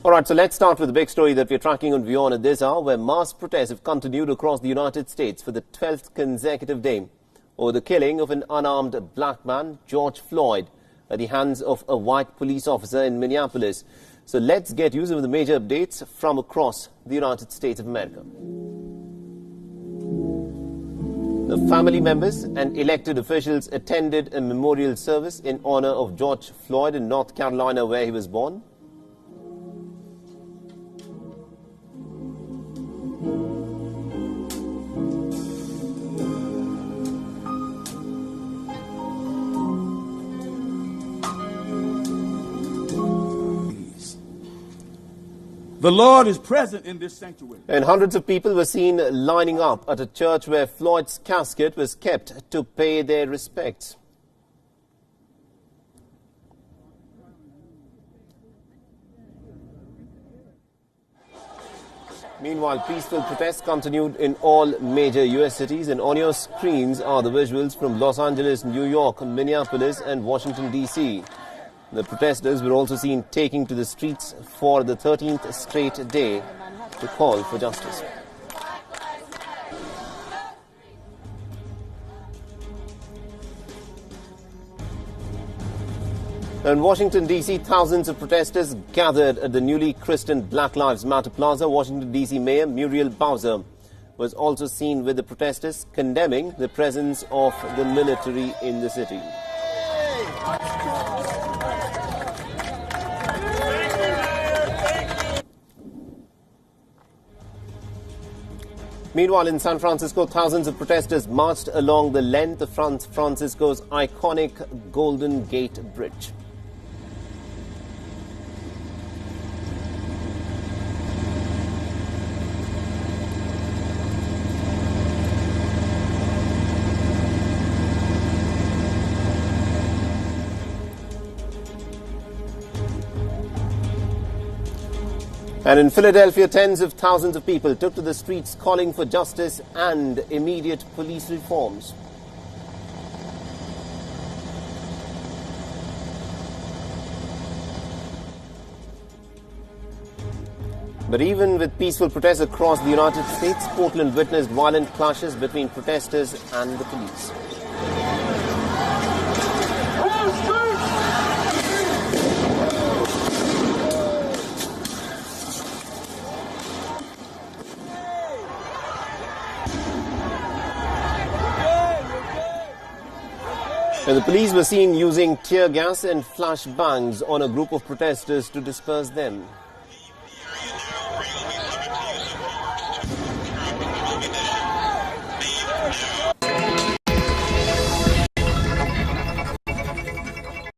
All right, so let's start with the big story that we're tracking on WION at this hour, where mass protests have continued across the United States for the 12th consecutive day over the killing of an unarmed black man, George Floyd, at the hands of a white police officer in Minneapolis. So let's get you some of the major updates from across the United States of America. The family members and elected officials attended a memorial service in honor of George Floyd in North Carolina, where he was born. The Lord is present in this sanctuary. And hundreds of people were seen lining up at a church where Floyd's casket was kept to pay their respects. Meanwhile, peaceful protests continued in all major U.S. cities, and on your screens are the visuals from Los Angeles, New York, Minneapolis and Washington, D.C. The protesters were also seen taking to the streets for the 13th straight day to call for justice. In Washington, D.C., thousands of protesters gathered at the newly christened Black Lives Matter Plaza. Washington, D.C. Mayor Muriel Bowser was also seen with the protesters, condemning the presence of the military in the city. Meanwhile, in San Francisco, thousands of protesters marched along the length of San Francisco's iconic Golden Gate Bridge. And in Philadelphia, tens of thousands of people took to the streets calling for justice and immediate police reforms. But even with peaceful protests across the United States, Portland witnessed violent clashes between protesters and the police. And the police were seen using tear gas and flashbangs on a group of protesters to disperse them.